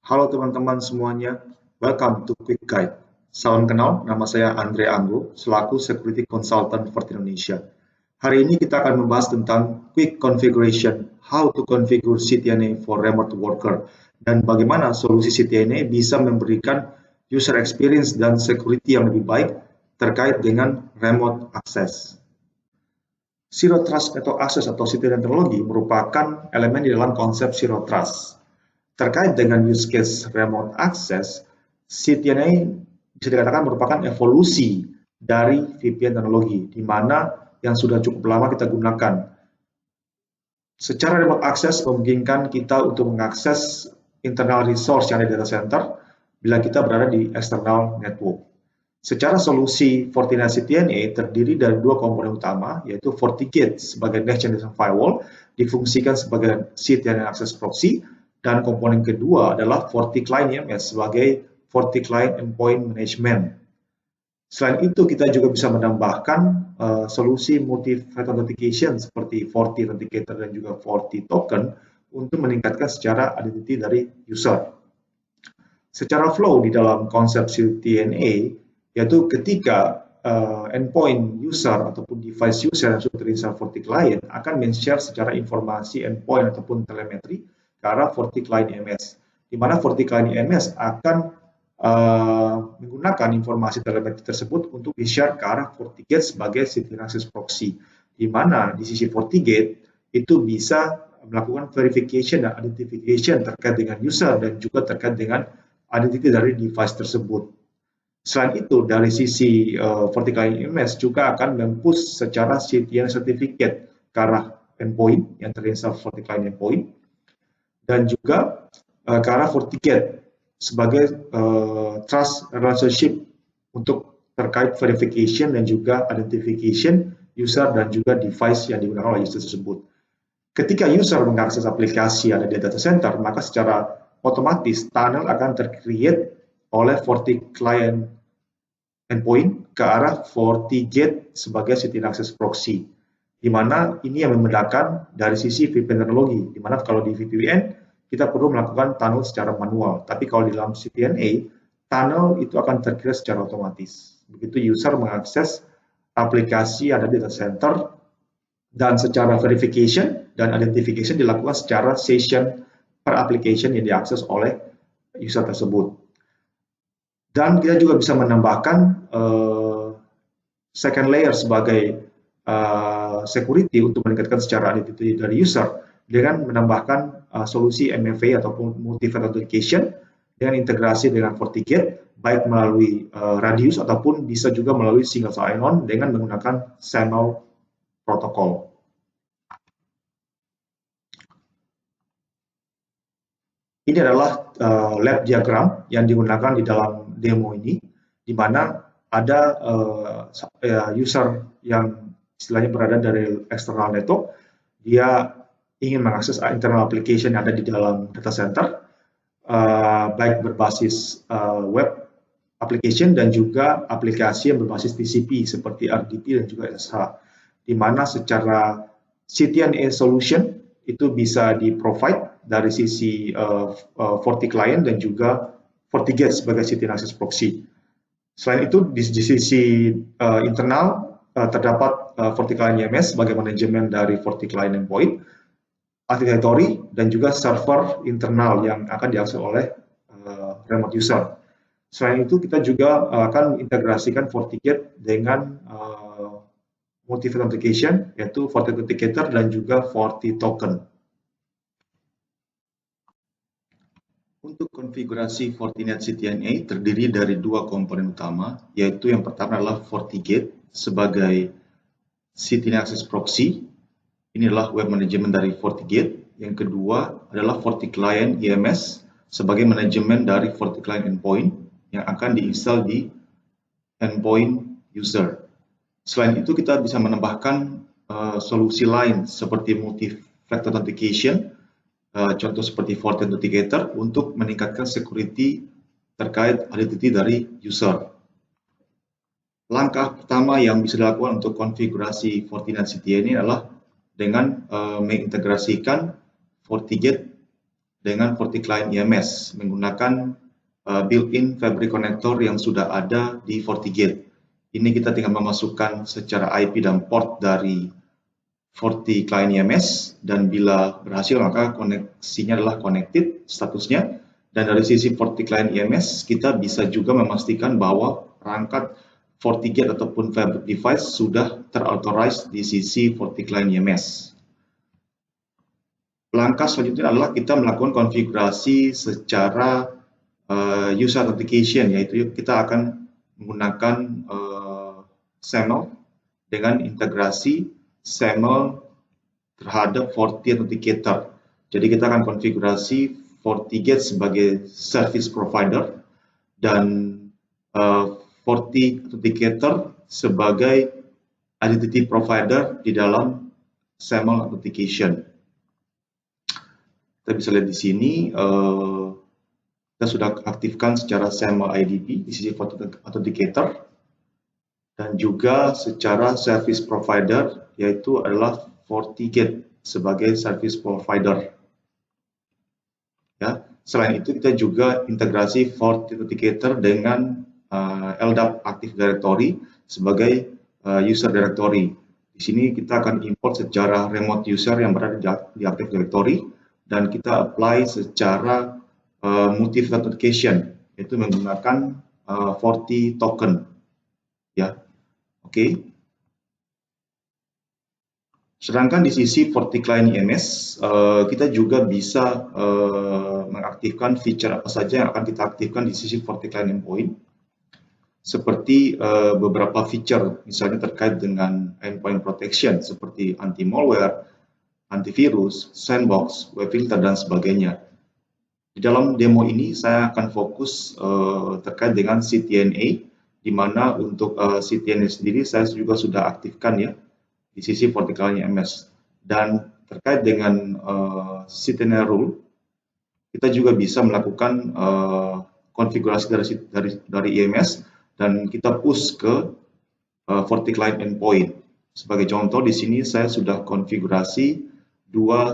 Halo teman-teman semuanya, welcome to Quick Guide. Salam kenal, nama saya Andre Anggo, selaku Security Consultant Forti Indonesia. Hari ini kita akan membahas tentang Quick Configuration, how to configure CTNA for remote worker, dan bagaimana solusi CTNA bisa memberikan user experience dan security yang lebih baik terkait dengan remote access. Zero Trust Network Access atau CTNA teknologi merupakan elemen di dalam konsep Zero Trust. Terkait dengan use case remote access, CTNA bisa dikatakan merupakan evolusi dari VPN teknologi, di mana yang sudah cukup lama kita gunakan. Secara remote access memungkinkan kita untuk mengakses internal resource yang ada di data center bila kita berada di external network. Secara solusi Fortinet CTNA terdiri dari dua komponen utama, yaitu FortiGate sebagai Next Generation Firewall, difungsikan sebagai CTNA Access Proxy, dan komponen kedua adalah FortiClient EMS sebagai FortiClient Endpoint Management. Selain itu, kita juga bisa menambahkan solusi multi-factor authentication seperti Forti Authenticator dan juga Forti Token untuk meningkatkan secara identity dari user. Secara flow di dalam konsep CTNA, yaitu ketika endpoint user ataupun device user yang sudah terinstall FortiClient akan men-share secara informasi endpoint ataupun telemetri ke arah FortiClient EMS, di mana FortiClient EMS akan menggunakan informasi telemetri tersebut untuk di-share ke arah FortiGate sebagai CTNA Access Proxy, di mana di sisi FortiGate itu bisa melakukan verification dan identification terkait dengan user dan juga terkait dengan identity dari device tersebut. Selain itu, dari sisi FortiClient EMS juga akan mempush secara CTNA Certificate ke arah endpoint yang terinstall FortiClient Endpoint, dan juga ke arah FortiGate sebagai trust relationship untuk terkait verification dan juga identification user dan juga device yang digunakan oleh user tersebut. Ketika user mengakses aplikasi yang ada di data center, maka secara otomatis tunnel akan tercreate oleh FortiClient Endpoint ke arah FortiGate sebagai CTNA Access Proxy, di mana ini yang membedakan dari sisi VPN teknologi, di mana kalau di VPN kita perlu melakukan tunnel secara manual, tapi kalau di dalam CTNA, tunnel itu akan tercreate secara otomatis. Begitu user mengakses aplikasi yang ada di data center, dan secara verification dan identification dilakukan secara session per application yang diakses oleh user tersebut. Dan kita juga bisa menambahkan second layer sebagai security untuk meningkatkan secara identity dari user dengan menambahkan solusi MFA ataupun multi-factor authentication dengan integrasi dengan FortiGate, baik melalui Radius ataupun bisa juga melalui single sign-on dengan menggunakan SAML protokol. Ini adalah lab diagram yang digunakan di dalam demo ini, di mana ada user yang istilahnya berada dari external network, dia ingin mengakses internal application yang ada di dalam data center, baik berbasis web application dan juga aplikasi yang berbasis TCP seperti RDP dan juga SSH, di mana secara CTNA solution itu bisa di-provide dari sisi FortiClient dan juga FortiGate sebagai CTNA Access Proxy. Selain itu, di sisi internal terdapat FortiClient EMS sebagai manajemen dari FortiClient Endpoint, Architectory, dan juga server internal yang akan diakses oleh remote user. Selain itu, kita juga akan integrasikan FortiGate dengan multi-factor authentication, yaitu Forti Authenticator dan juga Forti Token. Untuk konfigurasi Fortinet CTNA terdiri dari dua komponen utama, yaitu yang pertama adalah FortiGate sebagai CTNA Access Proxy. Ini adalah web manajemen dari FortiGate. Yang kedua adalah FortiClient EMS sebagai manajemen dari FortiClient Endpoint yang akan diinstal di endpoint user. Selain itu, kita bisa menambahkan solusi lain seperti multi-factor authentication, contoh seperti Forti Authenticator untuk meningkatkan security terkait identity dari user. Langkah pertama yang bisa dilakukan untuk konfigurasi Fortinet CTNA adalah dengan mengintegrasikan FortiGate dengan FortiClient EMS menggunakan built-in Fabric Connector yang sudah ada di FortiGate. Ini kita tinggal memasukkan secara IP dan port dari FortiClient EMS, dan bila berhasil maka koneksinya adalah connected statusnya. Dan dari sisi FortiClient EMS kita bisa juga memastikan bahwa perangkat FortiGate ataupun Fabric device sudah terauthorize di sisi FortiClient EMS. Langkah selanjutnya adalah kita melakukan konfigurasi secara user authentication, yaitu kita akan menggunakan SAML dengan integrasi SAML terhadap Forti Authenticator. Jadi kita akan konfigurasi FortiGate sebagai service provider dan Forti Authenticator sebagai identity provider di dalam SAML Authentication. Kita bisa lihat di sini, kita sudah aktifkan secara SAML IDP di sisi Forti Authenticator, dan juga secara service provider, yaitu adalah FortiGate sebagai service provider. Ya, selain itu kita juga integrasi Forti Authenticator dengan LDAP Active Directory sebagai user directory. Di sini kita akan import secara remote user yang berada di Active Directory, dan kita apply secara multi-factor authentication, yaitu menggunakan Forti token. Ya, oke. Sedangkan di sisi FortiClient EMS, kita juga bisa mengaktifkan feature apa saja yang akan kita aktifkan di sisi FortiClient Endpoint, seperti beberapa feature, misalnya terkait dengan endpoint protection, seperti anti-malware, antivirus, sandbox, web filter, dan sebagainya. Di dalam demo ini saya akan fokus terkait dengan CTNA, di mana untuk CTNA sendiri saya juga sudah aktifkan ya di sisi FortiClient EMS. Dan terkait dengan CTNA rule, kita juga bisa melakukan konfigurasi dari EMS dan kita push ke FortiClient Endpoint. Sebagai contoh, di sini saya sudah konfigurasi dua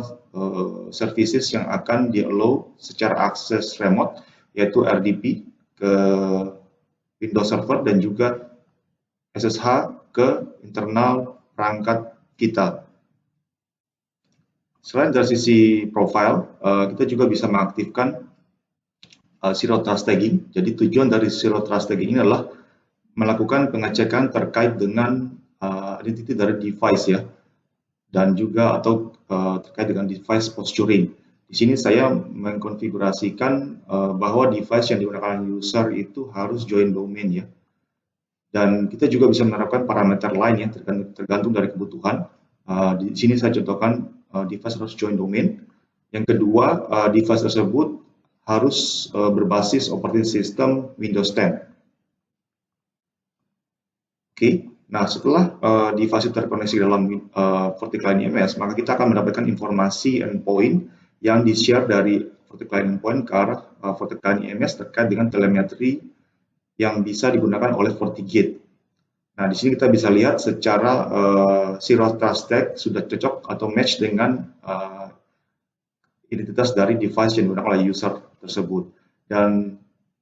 services yang akan di-allow secara akses remote, yaitu RDP ke Windows Server dan juga SSH ke internal perangkat kita. Selain dari sisi profile, kita juga bisa mengaktifkan Zero Trust Tagging. Jadi tujuan dari Zero Trust Tagging ini adalah melakukan pengecekan terkait dengan identity dari device ya, dan juga atau terkait dengan device posturing. Di sini saya mengkonfigurasikan bahwa device yang digunakan user itu harus join domain ya. Dan kita juga bisa menerapkan parameter lain ya, tergantung dari kebutuhan. Di sini saya contohkan device harus join domain. Yang kedua, device tersebut harus berbasis operating system Windows 10. Oke. Nah, setelah device terkoneksi dalam FortiClient EMS, maka kita akan mendapatkan informasi endpoint yang di-share dari FortiClient Endpoint ke arah FortiClient EMS terkait dengan telemetri yang bisa digunakan oleh FortiGate. Nah, di sini kita bisa lihat secara Zero Trust Tag sudah cocok atau match dengan identitas dari device yang digunakan oleh user tersebut. Dan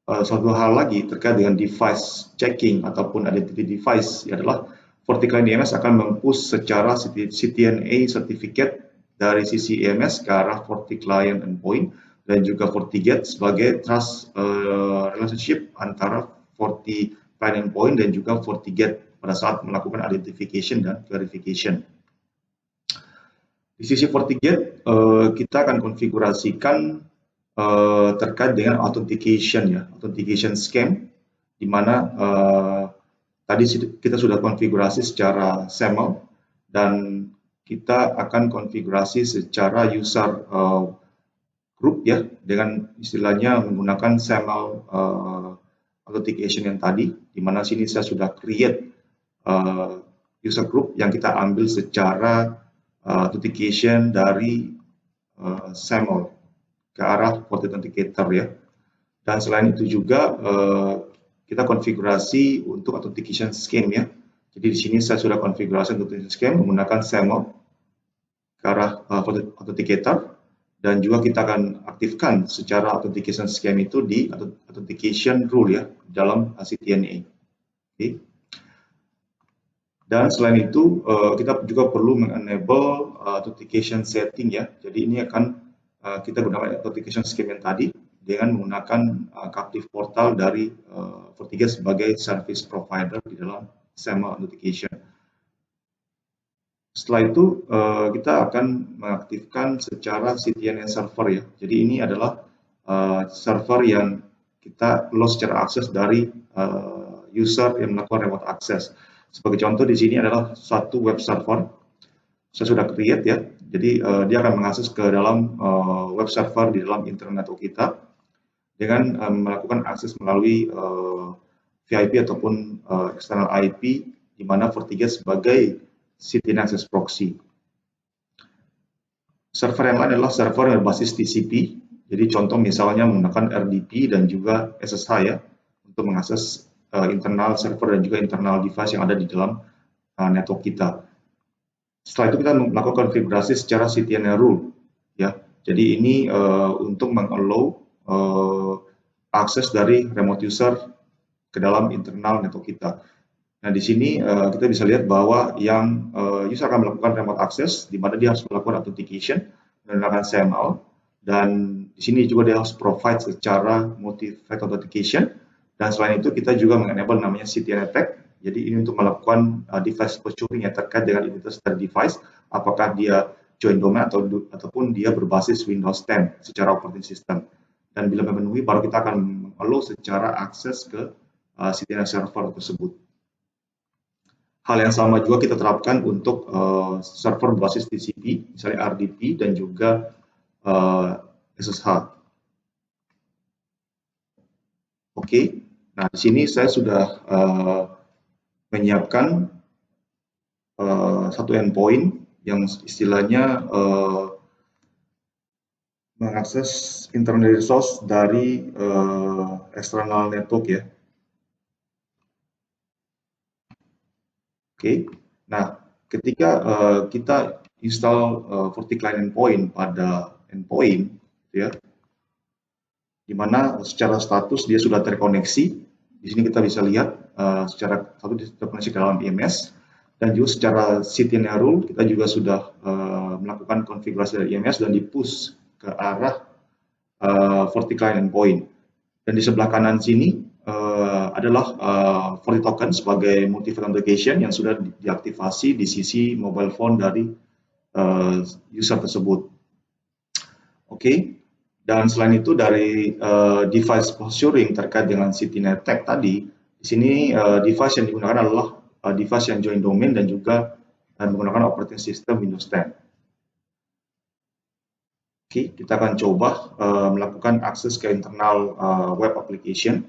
suatu hal lagi terkait dengan device checking ataupun identity device adalah FortiClient EMS akan mempush secara CTNA certificate dari sisi EMS ke arah FortiClient Endpoint dan juga FortiGate sebagai trust relationship antara FortiClient Endpoint dan juga FortiGate pada saat melakukan identification dan verification. Di sisi FortiGate kita akan konfigurasikan terkait dengan authentication ya, authentication scheme, di mana tadi kita sudah konfigurasi secara SAML dan kita akan konfigurasi secara user group ya, dengan istilahnya menggunakan SAML authentication yang tadi, di mana sini saya sudah create user group yang kita ambil secara authentication dari SAML ke arah Forti Authenticator ya. Dan selain itu juga kita konfigurasi untuk authentication scheme ya. Jadi di sini saya sudah konfigurasi authentication scheme menggunakan SAML ke arah authenticator, dan juga kita akan aktifkan secara authentication scheme itu di authentication rule ya dalam CTNA. Okay. Dan selain itu kita juga perlu mengenable authentication setting ya. Jadi ini akan kita gunakan authentication scheme yang tadi dengan menggunakan captive portal dari Vertiga sebagai service provider di dalam SAML authentication. Setelah itu kita akan mengaktifkan secara CTNA server ya. Jadi ini adalah server yang kita load secara akses dari user yang melakukan remote access. Sebagai contoh di sini adalah satu web server. Saya sudah create ya. Jadi dia akan mengakses ke dalam web server di dalam internet network kita dengan melakukan akses melalui VIP ataupun external IP, di mana Vertiga sebagai CTNA Access Proxy. Server yang lain adalah server yang berbasis TCP. Jadi contoh misalnya menggunakan RDP dan juga SSH ya untuk mengakses internal server dan juga internal device yang ada di dalam network kita. Setelah itu kita melakukan konfigurasi secara CTNA rule ya. Jadi ini untuk mengallow akses dari remote user ke dalam internal network kita. Nah, di sini kita bisa lihat bahwa yang user akan melakukan remote access, di mana dia harus melakukan authentication menggunakan SAML, dan di sini juga dia harus provide secara multi-factor authentication, dan selain itu kita juga mengenable namanya CTNA tag. Jadi ini untuk melakukan device posturing yang terkait dengan identitas dari device, apakah dia join domain ataupun dia berbasis Windows 10 secara operating system. Dan bila memenuhi, baru kita akan allow secara akses ke CTNA server tersebut. Hal yang sama juga kita terapkan untuk server berbasis TCP, misalnya RDP dan juga SSH. Oke, nah di sini saya sudah menyiapkan satu endpoint yang istilahnya mengakses internal resource dari external network ya. Oke, nah ketika kita install VertiClient endpoint pada endpoint, ya, di mana secara status dia sudah terkoneksi. Di sini kita bisa lihat secara status terkoneksi ke dalam IMS, dan juga secara CTNA rule kita juga sudah melakukan konfigurasi dari IMS dan di-push ke arah VertiClient endpoint. Dan di sebelah kanan sini adalah VertiToken sebagai multi-factor authentication yang sudah diaktifasi di sisi mobile phone dari user tersebut. Oke, dan selain itu dari device posturing terkait dengan CTNA tag tadi, di sini device yang digunakan adalah device yang join domain dan juga menggunakan operating system Windows 10. Oke, kita akan coba melakukan akses ke internal web application.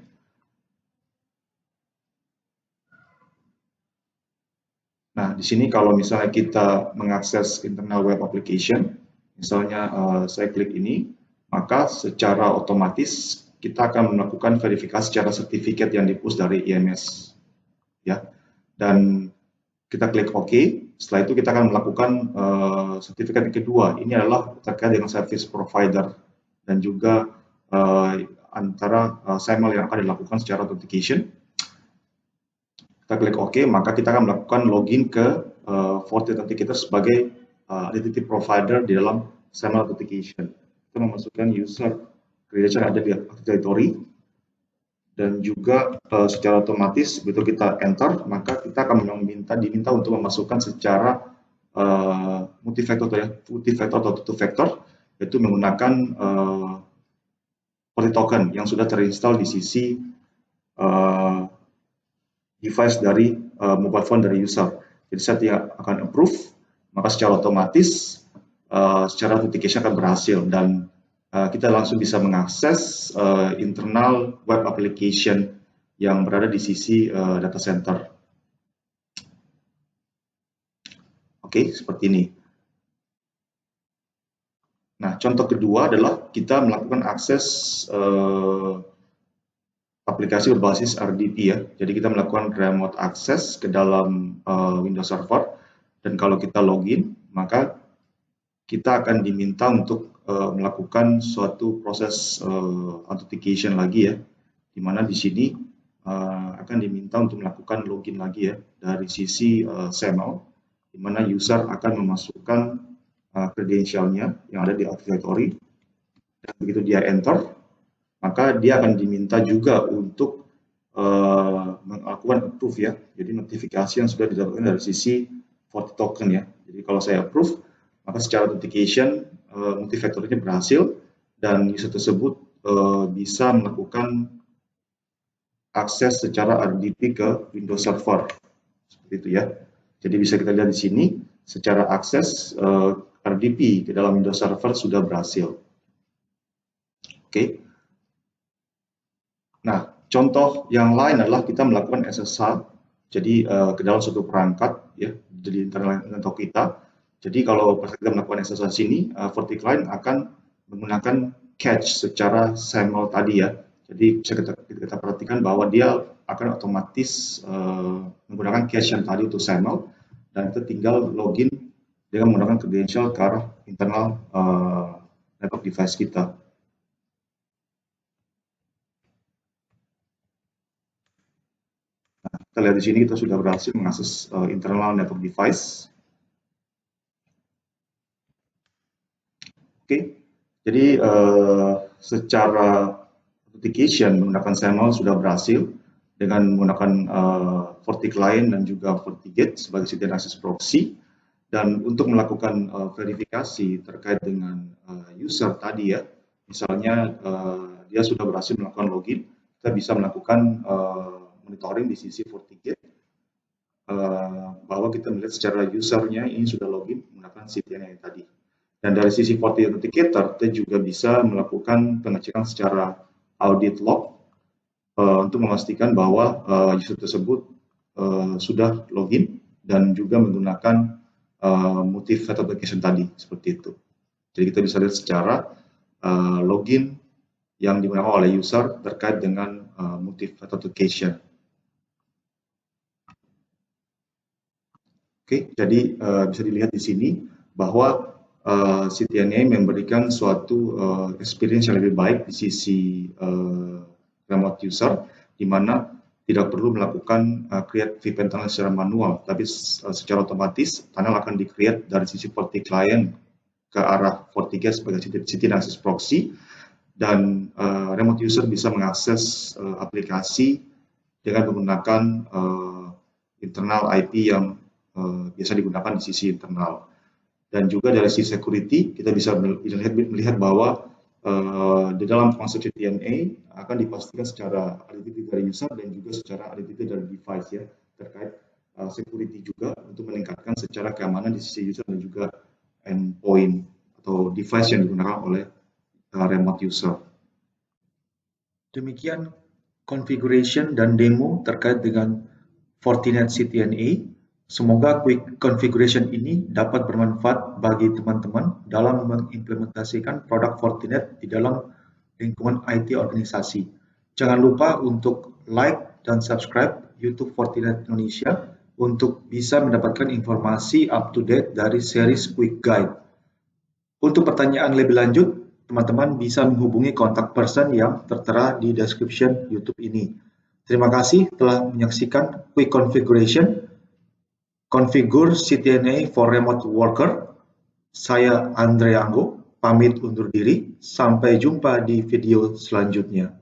Nah, di sini kalau misalnya kita mengakses internal web application, misalnya saya klik ini, maka secara otomatis kita akan melakukan verifikasi secara sertifikat yang di-push dari IMS, ya. Dan kita klik OK. Setelah itu kita akan melakukan sertifikat yang kedua. Ini adalah terkait dengan service provider dan juga antara SAML yang akan dilakukan secara authentication. Kita klik OK, maka kita akan melakukan login ke Fortinet Authenticator sebagai identity provider di dalam SAML authentication. Kita memasukkan user credential yang ada di Active Directory, dan juga secara otomatis begitu kita enter, maka kita akan diminta untuk memasukkan secara multi-factor atau two-factor, yaitu menggunakan VertiToken yang sudah terinstall di sisi device dari mobile phone dari user. Jadi saya akan approve, maka secara otomatis secara authentication akan berhasil, dan kita langsung bisa mengakses internal web application yang berada di sisi data center. Oke, seperti ini. Nah, contoh kedua adalah kita melakukan akses aplikasi berbasis RDP ya. Jadi kita melakukan remote access ke dalam Windows Server, dan kalau kita login, maka kita akan diminta untuk melakukan suatu proses authentication lagi ya, di mana di sini akan diminta untuk melakukan login lagi ya dari sisi SAML, di mana user akan memasukkan credentialnya yang ada di Active Directory, dan begitu dia enter, maka dia akan diminta juga untuk melakukan approve ya, jadi notifikasi yang sudah didapatkan dari sisi Forti token ya. Jadi kalau saya approve, maka secara authentication multifaktornya berhasil dan user tersebut bisa melakukan akses secara RDP ke Windows Server seperti itu ya. Jadi bisa kita lihat di sini secara akses RDP ke dalam Windows Server sudah berhasil. Oke. Nah, contoh yang lain adalah kita melakukan SSH, jadi ke dalam suatu perangkat ya di internal network kita. Jadi kalau kita melakukan SSH sini, Forti Client akan menggunakan cache secara SAML tadi ya. Jadi bisa kita perhatikan bahwa dia akan otomatis menggunakan cache yang tadi untuk SAML, dan kita tinggal login dengan menggunakan credential ke arah internal network device kita. Nah, kita lihat di sini kita sudah berhasil mengakses internal network device. Oke, jadi secara authentication menggunakan SAML sudah berhasil dengan menggunakan Forti Client dan juga FortiGate sebagai CDN Access Proxy. Dan untuk melakukan verifikasi terkait dengan user tadi ya, misalnya dia sudah berhasil melakukan login, kita bisa melakukan monitoring di sisi FortiGate bahwa kita melihat secara usernya ini sudah login menggunakan CDN yang tadi. Dan dari sisi Forti Authenticator, kita juga bisa melakukan pengecekan secara audit log untuk memastikan bahwa user tersebut sudah login dan juga menggunakan multi-factor authentication tadi, seperti itu. Jadi kita bisa lihat secara login yang digunakan oleh user terkait dengan multi-factor authentication. Oke, jadi bisa dilihat di sini bahwa CTNA memberikan suatu experience yang lebih baik di sisi remote user, di mana tidak perlu melakukan create VPN tunnel secara manual, tapi secara otomatis tunnel akan di-create dari sisi Forti Client ke arah FortiGate sebagai CDN Access Proxy, dan remote user bisa mengakses aplikasi dengan menggunakan internal IP yang biasa digunakan di sisi internal. Dan juga dari sisi security, kita bisa melihat bahwa di dalam konsep CTNA akan dipastikan secara identity dari user dan juga secara identity dari device ya, terkait security juga untuk meningkatkan secara keamanan di sisi user dan juga endpoint atau device yang digunakan oleh remote user. Demikian configuration dan demo terkait dengan Fortinet CTNA. Semoga quick configuration ini dapat bermanfaat bagi teman-teman dalam mengimplementasikan produk Fortinet di dalam lingkungan IT organisasi. Jangan lupa untuk like dan subscribe YouTube Fortinet Indonesia untuk bisa mendapatkan informasi up-to-date dari series Quick Guide. Untuk pertanyaan lebih lanjut, teman-teman bisa menghubungi kontak person yang tertera di description YouTube ini. Terima kasih telah menyaksikan Quick Configuration Configure CTNA for Remote Worker. Saya Andre Anggo, pamit undur diri. Sampai jumpa di video selanjutnya.